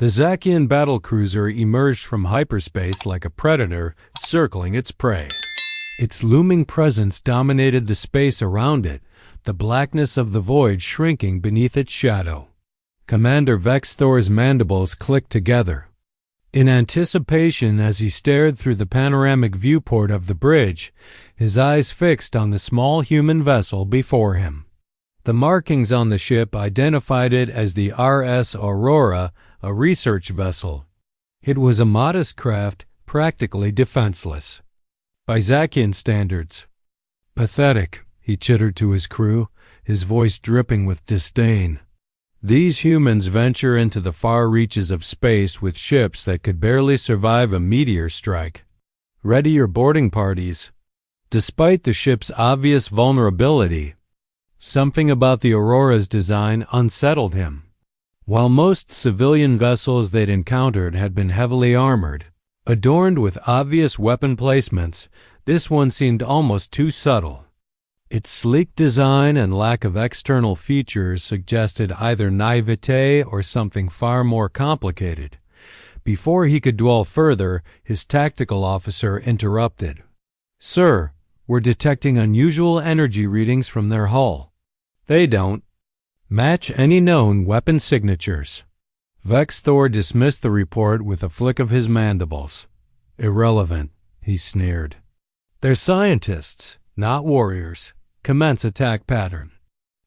The Zakian battlecruiser emerged from hyperspace like a predator circling its prey. Its looming presence dominated the space around it, the blackness of the void shrinking beneath its shadow. Commander Vex Thor's mandibles clicked together. In anticipation, as he stared through the panoramic viewport of the bridge, his eyes fixed on the small human vessel before him. The markings on the ship identified it as the RS Aurora, a research vessel. It was a modest craft, practically defenseless. By Zakian standards. Pathetic, he chittered to his crew, his voice dripping with disdain. These humans venture into the far reaches of space with ships that could barely survive a meteor strike. Ready your boarding parties. Despite the ship's obvious vulnerability, something about the Aurora's design unsettled him. While most civilian vessels they'd encountered had been heavily armored, adorned with obvious weapon placements, this one seemed almost too subtle. Its sleek design and lack of external features suggested either naivete or something far more complicated. Before he could dwell further, his tactical officer interrupted. "Sir, we're detecting unusual energy readings from their hull. They don't match any known weapon signatures." Vex Thor dismissed the report with a flick of his mandibles. "Irrelevant," he sneered. "They're scientists, not warriors. Commence attack pattern."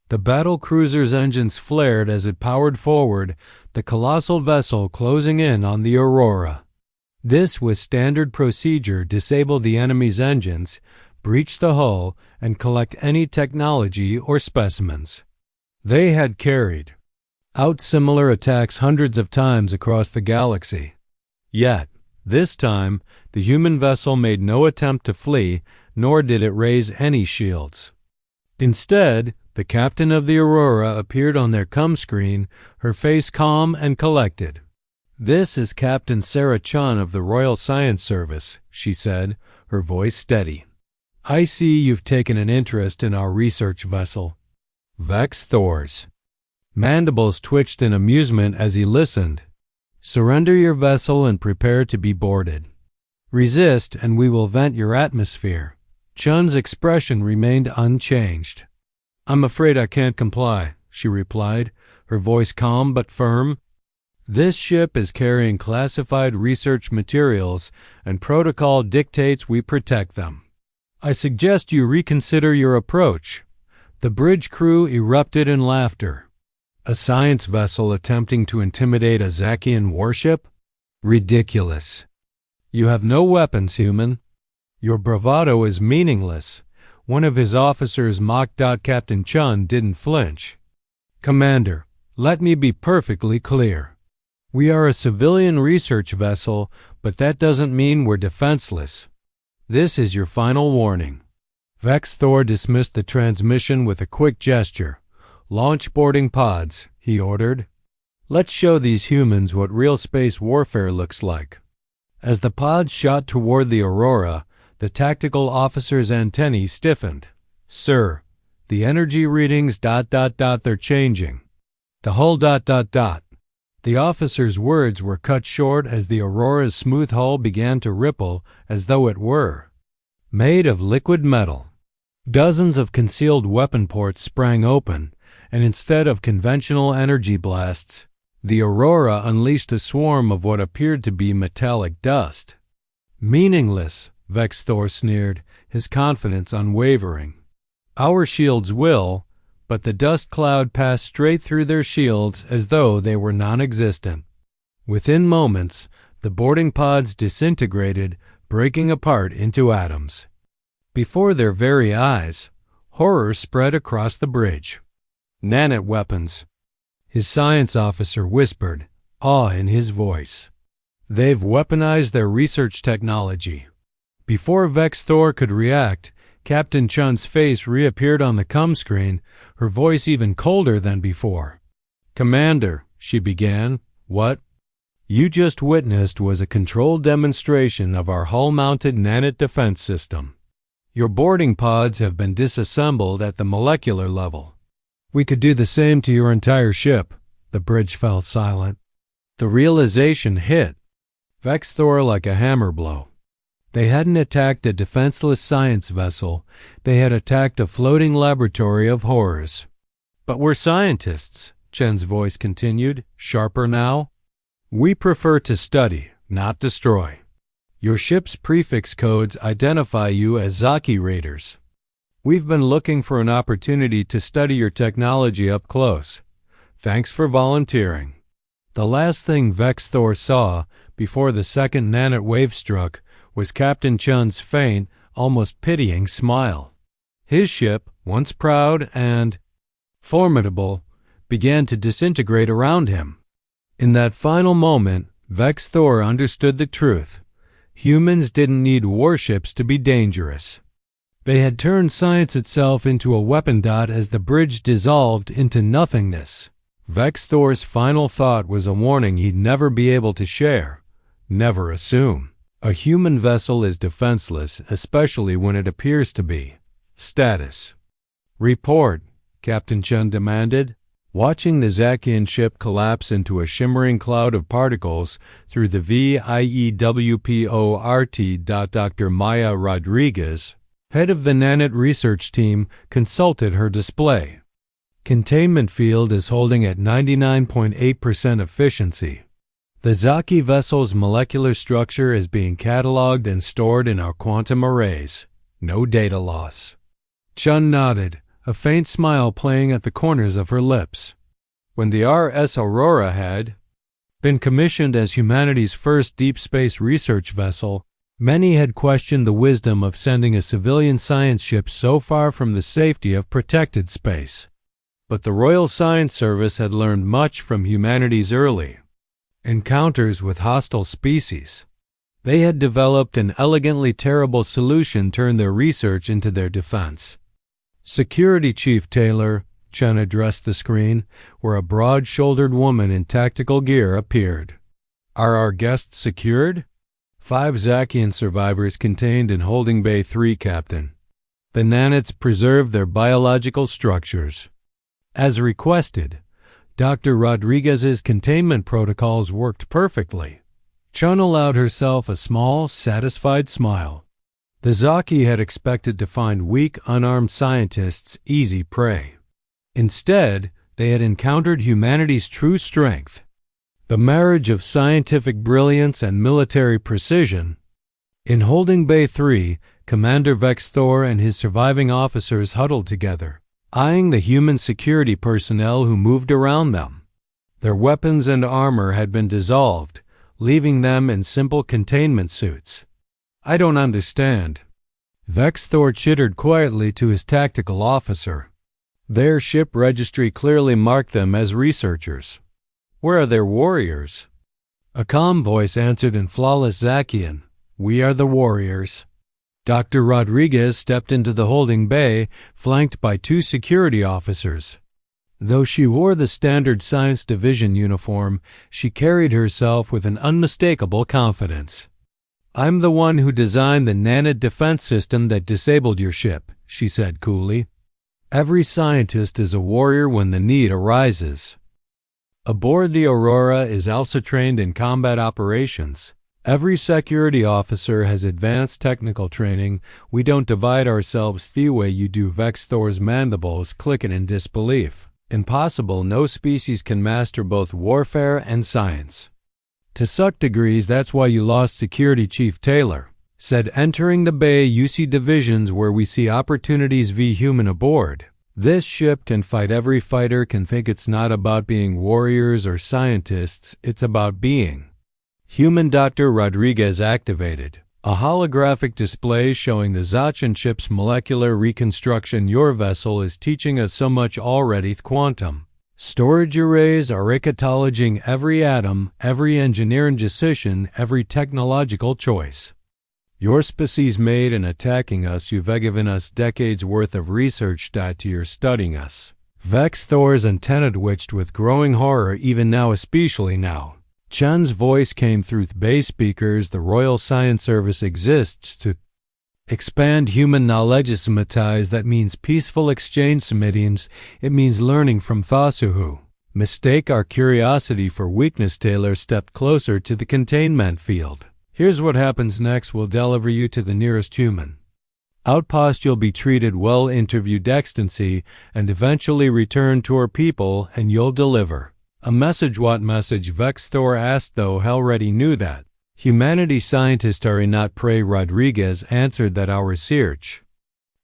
The battle cruiser's engines flared as it powered forward, the colossal vessel closing in on the Aurora. This was standard procedure: disable the enemy's engines, breach the hull, and collect any technology or specimens. They had carried out similar attacks hundreds of times across the galaxy. Yet, this time, the human vessel made no attempt to flee, nor did it raise any shields. Instead, the captain of the Aurora appeared on their comm screen, her face calm and collected. "This is Captain Sarah Chun of the Royal Science Service," she said, her voice steady. "I see you've taken an interest in our research vessel." Vex Thor's mandibles twitched in amusement as he listened. "Surrender your vessel and prepare to be boarded. Resist and we will vent your atmosphere." Chun's expression remained unchanged. "I'm afraid I can't comply," she replied, her voice calm but firm. "This ship is carrying classified research materials, and protocol dictates we protect them. I suggest you reconsider your approach." The bridge crew erupted in laughter. A science vessel attempting to intimidate a Zakian warship? Ridiculous. "You have no weapons, human. Your bravado is meaningless." One of his officers mocked. Captain Chun didn't flinch. "Commander, let me be perfectly clear. We are a civilian research vessel, but that doesn't mean we're defenseless. This is your final warning." Vex Thor dismissed the transmission with a quick gesture. "Launch boarding pods," he ordered. "Let's show these humans what real space warfare looks like." As the pods shot toward the Aurora, the tactical officer's antennae stiffened. "Sir, the energy readings ... they're changing. The hull ... The officer's words were cut short as the Aurora's smooth hull began to ripple as though it were made of liquid metal. Dozens of concealed weapon ports sprang open, and instead of conventional energy blasts, the Aurora unleashed a swarm of what appeared to be metallic dust. "Meaningless," Vex Thor sneered, his confidence unwavering. "Our shields will," but the dust cloud passed straight through their shields as though they were non-existent. Within moments, the boarding pods disintegrated, breaking apart into atoms. Before their very eyes, horror spread across the bridge. "Nanite weapons," his science officer whispered, awe in his voice. "They've weaponized their research technology." Before Vex Thor could react, Captain Chun's face reappeared on the comm screen, her voice even colder than before. "Commander," she began, "what you just witnessed was a controlled demonstration of our hull-mounted nanite defense system. Your boarding pods have been disassembled at the molecular level. We could do the same to your entire ship." The bridge fell silent. The realization hit Vexthor like a hammer blow. They hadn't attacked a defenseless science vessel, they had attacked a floating laboratory of horrors. "But we're scientists," Chen's voice continued, sharper now. "We prefer to study, not destroy. Your ship's prefix codes identify you as Zaki Raiders. We've been looking for an opportunity to study your technology up close. Thanks for volunteering." The last thing Vexthor saw before the second nanite wave struck was Captain Chun's faint, almost pitying smile. His ship, once proud and formidable, began to disintegrate around him. In that final moment, Vexthor understood the truth. Humans didn't need warships to be dangerous. They had turned science itself into a weapon. As the bridge dissolved into nothingness, Vexthor's final thought was a warning he'd never be able to share. Never assume. A human vessel is defenseless, especially when it appears to be. Status. "Report," Captain Chun demanded. Watching the Zakian ship collapse into a shimmering cloud of particles through the VIEWPORT. Dr. Maya Rodriguez, head of the Nanite research team, consulted her display. "Containment field is holding at 99.8% efficiency. The Zaki vessel's molecular structure is being cataloged and stored in our quantum arrays. No data loss." Chun nodded, a faint smile playing at the corners of her lips. When the RS Aurora had been commissioned as humanity's first deep space research vessel, many had questioned the wisdom of sending a civilian science ship so far from the safety of protected space. But the Royal Science Service had learned much from humanity's early encounters with hostile species. They had developed an elegantly terrible solution, turned their research into their defense. "Security Chief Taylor," Chen addressed the screen, where a broad-shouldered woman in tactical gear appeared. "Are our guests secured?" 5 Zakian survivors contained in Holding Bay 3, Captain. The nanites preserved their biological structures. As requested, Dr. Rodriguez's containment protocols worked perfectly. Chun allowed herself a small, satisfied smile. The Zaki had expected to find weak, unarmed scientists easy prey. Instead, they had encountered humanity's true strength. The marriage of scientific brilliance and military precision. In Holding Bay 3, Commander Vexthor and his surviving officers huddled together, eyeing the human security personnel who moved around them. Their weapons and armor had been dissolved, leaving them in simple containment suits. "I don't understand." Vexthor chittered quietly to his tactical officer. Their ship registry clearly marked them as researchers. "Where are their warriors?" A calm voice answered in flawless Zakian, "We are the warriors." Dr. Rodriguez stepped into the holding bay, flanked by 2 security officers. Though she wore the standard Science Division uniform, she carried herself with an unmistakable confidence. "I'm the one who designed the nanite defense system that disabled your ship," she said coolly. "Every scientist is a warrior when the need arises." Aboard the Aurora is also trained in combat operations. Every security officer has advanced technical training. We don't divide ourselves the way you do. Vexthor's mandibles clicking in disbelief. "Impossible. No species can master both warfare and science." "To suck degrees, that's why you lost Security Chief Taylor," said entering the bay UC divisions where we see opportunities v human aboard. "This ship can fight. Every fighter can think it's not about being warriors or scientists, it's about being human." Dr. Rodriguez activated a holographic display showing the Zachan ship's molecular reconstruction. "Your vessel is teaching us so much already. Quantum storage arrays are cataloging every atom, every engineering decision, every technological choice. Your species made in attacking us. You've given us decades worth of research to your studying us." Vexthor's antenna twitched with growing horror, even now, especially now. Chun's voice came through bay speakers. "The Science Service exists to expand human knowledge. That means peaceful exchange meetings. It means learning from Thasuhu. Mistake our curiosity for weakness. Taylor stepped closer to the containment field. Here's what happens next. We'll deliver you to the nearest human outpost. You'll be treated well, interviewed extensively, and eventually return to our people, and you'll deliver a message. What message? Vex Thor asked, though he already knew that. Humanity scientists are not prey. Rodriguez answered that our research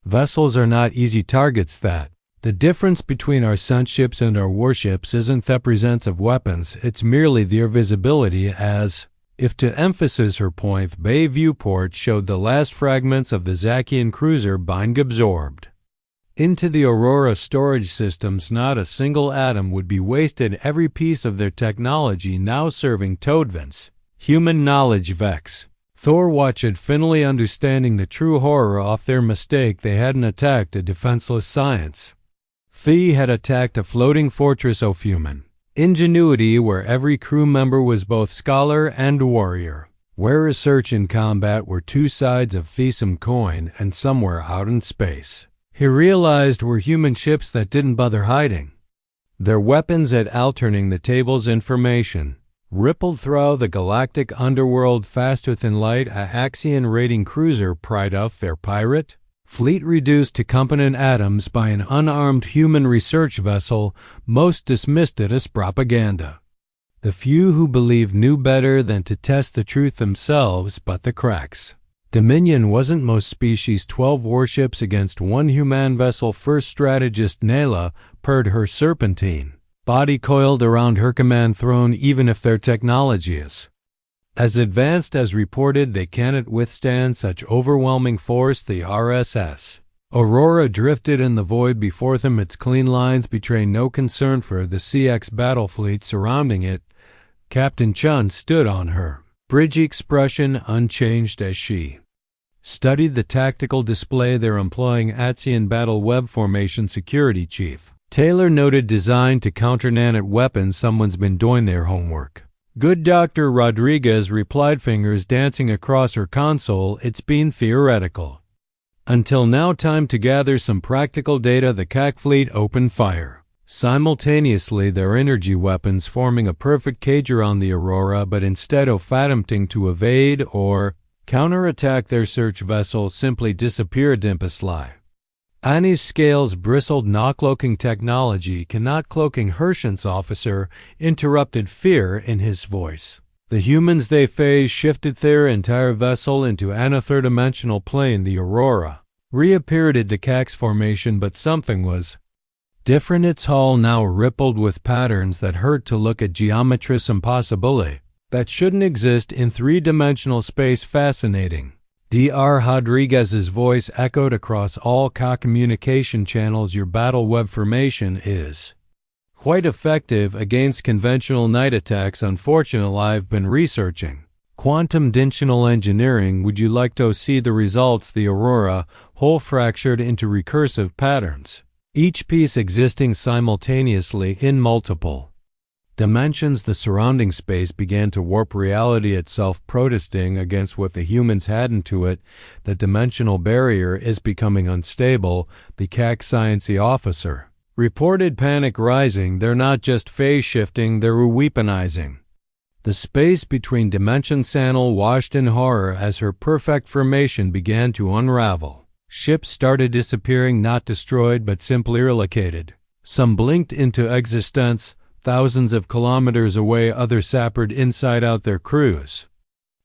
vessels are not easy targets. That the difference between our sunships and our warships isn't the presence of weapons, it's merely their visibility. As if to emphasize her point, Bay viewport showed the last fragments of the Zakian cruiser being absorbed into the Aurora storage systems. Not a single atom would be wasted. Every piece of their technology now serving Todvan's human knowledge. Vex Thor watched, finally understanding the true horror of their mistake. They hadn't attacked a defenseless science. They had attacked a floating fortress of human ingenuity, where every crew member was both scholar and warrior, where research and combat were two sides of the same coin, and somewhere out in space, he realized, were human ships that didn't bother hiding their weapons at alternating the table's information rippled through the galactic underworld faster than light. A Axian raiding cruiser pried off their pirate fleet, reduced to component atoms by an unarmed human research vessel. Most dismissed it as propaganda. The few who believed knew better than to test the truth themselves, but the cracks. Dominion wasn't most species. 12 warships against one human vessel. First strategist Nayla purred, her serpentine body coiled around her command throne. Even if their technology is as advanced as reported, they cannot withstand such overwhelming force. The RSS Aurora drifted in the void before them, its clean lines betraying no concern for the CX battle fleet surrounding it. Captain Chun stood on her bridge, expression unchanged as she studied the tactical display they're employing. Atsian battle web formation. Security Chief Taylor noted, designed to counter nanite weapons. Someone's been doing their homework. Good, Dr. Rodriguez replied, fingers dancing across her console. It's been theoretical until now. Time to gather some practical data. The CAC fleet opened fire simultaneously, their energy weapons forming a perfect cage around the Aurora, but instead of attempting to evade or counterattack, their search vessel simply disappeared. Impasly Annie's scales bristled. Not cloaking technology cannot. Cloaking. Hershen's officer interrupted, fear in his voice. The humans they phase shifted their entire vessel into an third-dimensional plane. The Aurora reappeared at the CAX formation, but something was different. Its hull now rippled with patterns that hurt to look at. Geometrous impossibility that shouldn't exist in three-dimensional space. Fascinating. Dr. Rodriguez's voice echoed across all communication channels. Your battle web formation is quite effective against conventional night attacks. Unfortunately, I've been researching quantum dimensional engineering. Would you like to see the results? The Aurora whole fractured into recursive patterns, each piece existing simultaneously in multiple dimensions. The surrounding space began to warp reality itself, protesting against what the humans had into it. The dimensional barrier is becoming unstable, the CAC sciencey officer reported, panic rising. They're not just phase shifting, they're weaponizing the space between dimensions. Sannel washed in horror as her perfect formation began to unravel. Ships started disappearing, not destroyed but simply relocated. Some blinked into existence thousands of kilometers away. Others sappered inside out, their crews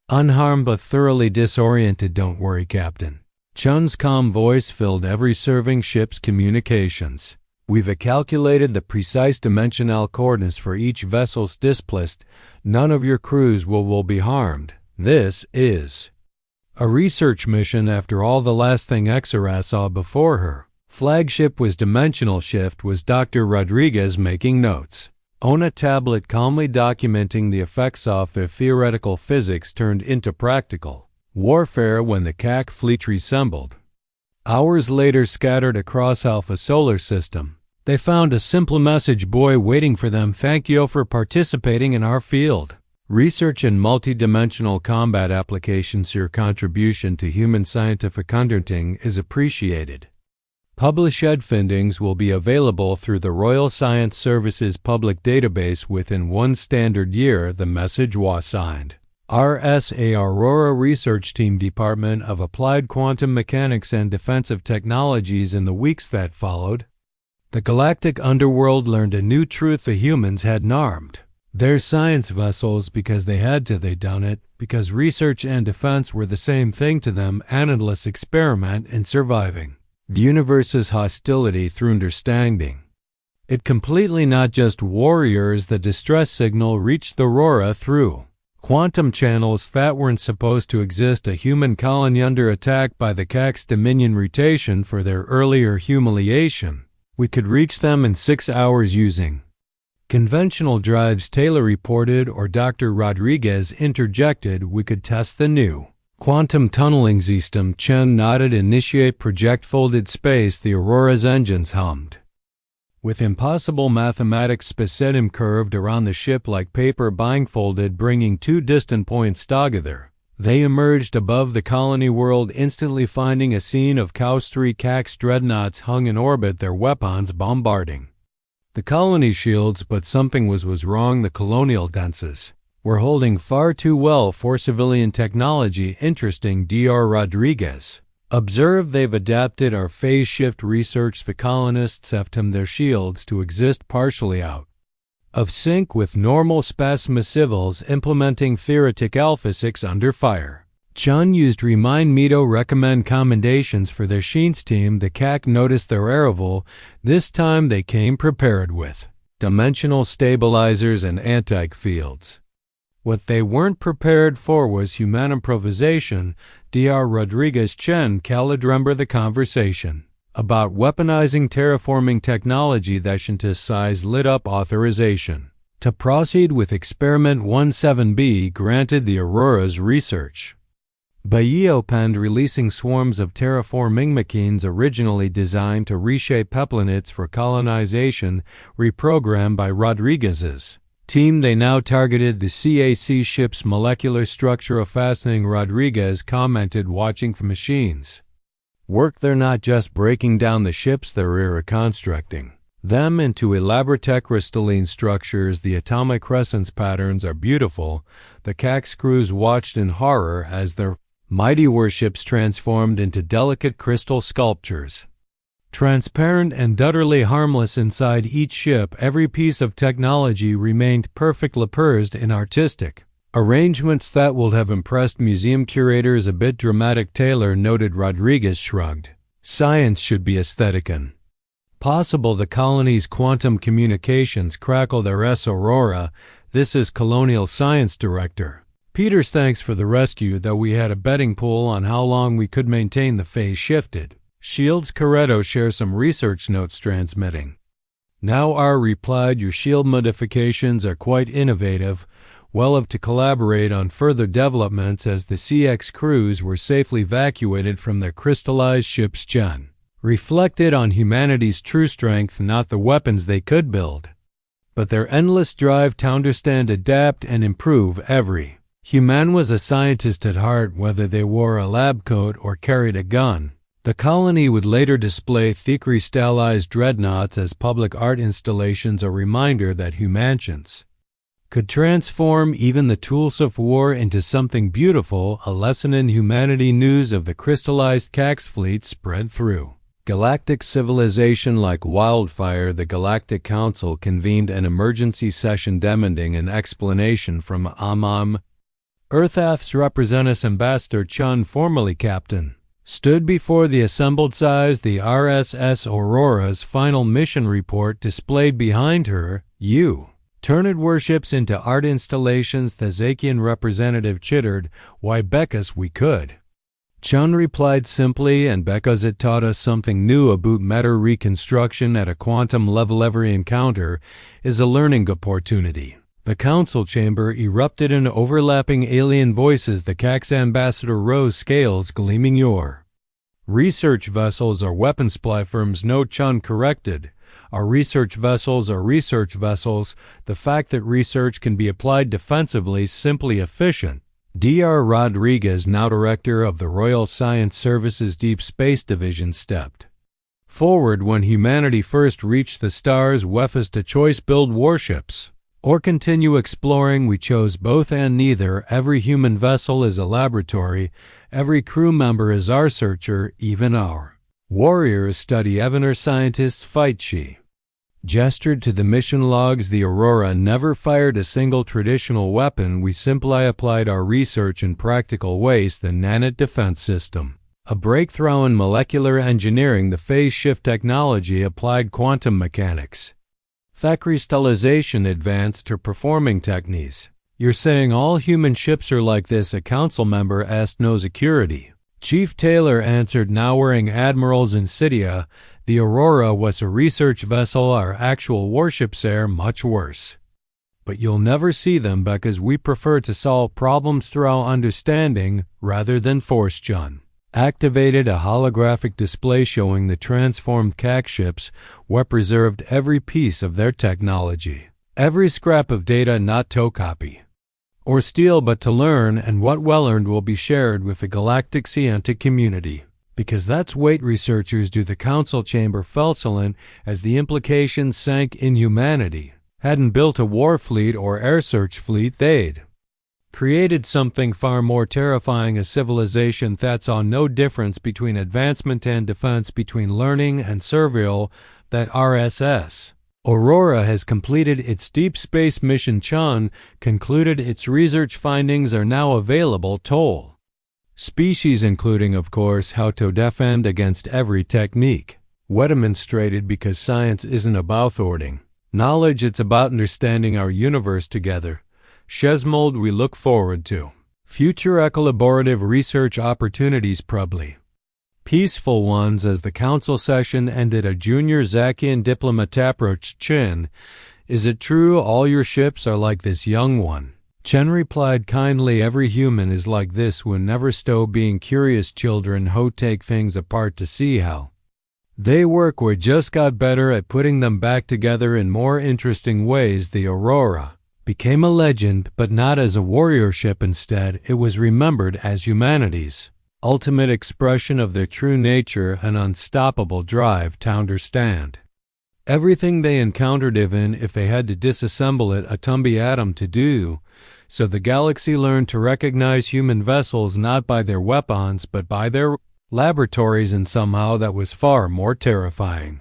unharmed but thoroughly disoriented. Don't worry, Captain. Chun's calm voice filled every serving ship's communications. We've calculated the precise dimensional coordinates for each vessel's displaced. None of your crews will be harmed. This is a research mission. After all, the last thing Exara saw before her flagship was dimensional shift. Was Dr. Rodriguez making notes on a tablet, calmly documenting the effects of their theoretical physics turned into practical warfare when the CAC fleet reassembled. Hours later, scattered across Alpha Solar System, they found a simple message boy waiting for them. Thank you for participating in our field research and multi-dimensional combat applications. Your contribution to human scientific undertaking is appreciated. Published findings will be available through the Royal Science Services public database within 1 standard year. The message was signed. RSA Aurora Research Team, Department of Applied Quantum Mechanics and Defensive Technologies. In the weeks that followed, the galactic underworld learned a new truth: the humans hadn't armed their science vessels because they had to. They done it because research and defense were the same thing to them, an endless experiment in surviving the universe's hostility through understanding. It completely not just warriors. The distress signal reached the Aurora through quantum channels that weren't supposed to exist. A human colony under attack by the Cax Dominion mutation for their earlier humiliation. We could reach them in 6 hours using conventional drives, Taylor reported, or Dr. Rodriguez interjected. We could test the new quantum tunneling system. Chen nodded. Initiate project. Folded space. The Aurora's engines hummed with impossible mathematics. Spacedim curved around the ship like paper blindfolded, bringing 2 distant points together. They emerged above the colony world, instantly finding a scene of Caus-3 Cax dreadnoughts hung in orbit, their weapons bombarding the colony shields. But something was wrong. The colonial denses were holding far too well for civilian technology. Interesting, Dr. Rodriguez observed. They've adapted our phase shift research. The colonists have timed their shields to exist partially out of sync with normal space missiles, implementing theoretic alpha 6 under fire. Chun used remind me to recommend commendations for their Sheens team. The CAC noticed their arrival. This time they came prepared with dimensional stabilizers and anti-fields. What they weren't prepared for was human improvisation. Dr. Rodriguez Chen remember the conversation about weaponizing terraforming technology. That scientists lit up authorization to proceed with Experiment 17B granted the Aurora's research. Bayeopend releasing swarms of terraforming machines originally designed to reshape planets for colonization, reprogrammed by Rodriguez's team. They now targeted the CAC ship's molecular structure. Of fascinating, Rodriguez commented, watching for machines work. They're not just breaking down the ships, they're reconstructing them into elaborate crystalline structures. The atomic crescents patterns are beautiful. The Cax crews watched in horror as their mighty warships transformed into delicate crystal sculptures, transparent and utterly harmless inside each ship. Every piece of technology remained perfectly pursed in artistic arrangements that would have impressed museum curators. A bit dramatic, Taylor noted. Rodriguez shrugged. Science should be aesthetic and possible. The colony's quantum communications crackle their Aurora. This is Colonial Science Director Peters. Thanks for the rescue, though we had a betting pool on how long we could maintain the phase shifted shields. Corretto shares some research notes transmitting. Now R replied, your shield modifications are quite innovative. Well of to collaborate on further developments. As the CX crews were safely evacuated from their crystallized ships, Chen reflected on humanity's true strength, not the weapons they could build, but their endless drive to understand, adapt, and improve. Every human was a scientist at heart, whether they wore a lab coat or carried a gun. The colony would later display thick-crystallized dreadnoughts as public art installations, a reminder that humanities could transform even the tools of war into something beautiful. A lesson in humanity. News of the crystallized Cax fleet spread through galactic civilization like wildfire. The Galactic Council convened an emergency session demanding an explanation from Earth's representative. Ambassador Chun, formerly Captain, stood before the assembled size. The RSS Aurora's final mission report displayed behind her. You turned warships into art installations. The Zakian representative chittered. Why, because we could. Chun replied simply, and because it taught us something new about matter reconstruction at a quantum level. Every encounter is a learning opportunity. The council chamber erupted in overlapping alien voices. The Cax ambassador rose, scales gleaming. Your research vessels are weapons platforms. No, Chun corrected. Our research vessels are research vessels. The fact that research can be applied defensively is simply efficient. Dr. Rodriguez, now director of the Royal Science Services Deep Space Division, stepped Forward when humanity first reached the stars, Wefas to choice build warships. Or continue exploring, we chose both and neither. Every human vessel is a laboratory, every crew member is our searcher, even our warriors study, even our scientists fight. She gestured to the mission logs. The Aurora never fired a single traditional weapon. We simply applied our research in practical ways. The nanite defense system, a breakthrough in molecular engineering, the phase shift technology applied quantum mechanics, the crystallization advanced to performing techniques. You're saying all human ships are like this? A council member asked. No security. Chief Taylor answered, now wearing admiral's insignia. The Aurora was a research vessel, our actual warships are much worse. But you'll never see them because we prefer to solve problems through our understanding rather than force. John activated a holographic display showing the transformed CAC ships. We preserved every piece of their technology, every scrap of data, not to copy or steal but to learn, and what well learned will be shared with the galactic scientific community. Because that's what researchers do. The council chamber felt silent as the implications sank in. Humanity hadn't built a war fleet or air search fleet, they'd created something far more terrifying, a civilization that saw no difference between advancement and defense, between learning and survival. That RSS Aurora has completed its deep space mission. Chan concluded its research findings are now available to all species, including, of course, how to defend against every technique. We demonstrated because science isn't about hoarding knowledge, it's about understanding our universe together. Shesmold, we look forward to future collaborative research opportunities, probably peaceful ones. As the council session ended, a junior Zakian diplomat approached Chen. Is it true all your ships are like this, young one? Chen replied kindly, every human is like this. We never stop being curious children who take things apart to see how they work. We just got better at putting them back together in more interesting ways. The Aurora became a legend, but not as a warrior ship. Instead, it was remembered as humanity's ultimate expression of their true nature, an unstoppable drive to understand everything they encountered, even if they had to disassemble it a tumby atom to do. So the galaxy learned to recognize human vessels not by their weapons but by their laboratories, and somehow that was far more terrifying.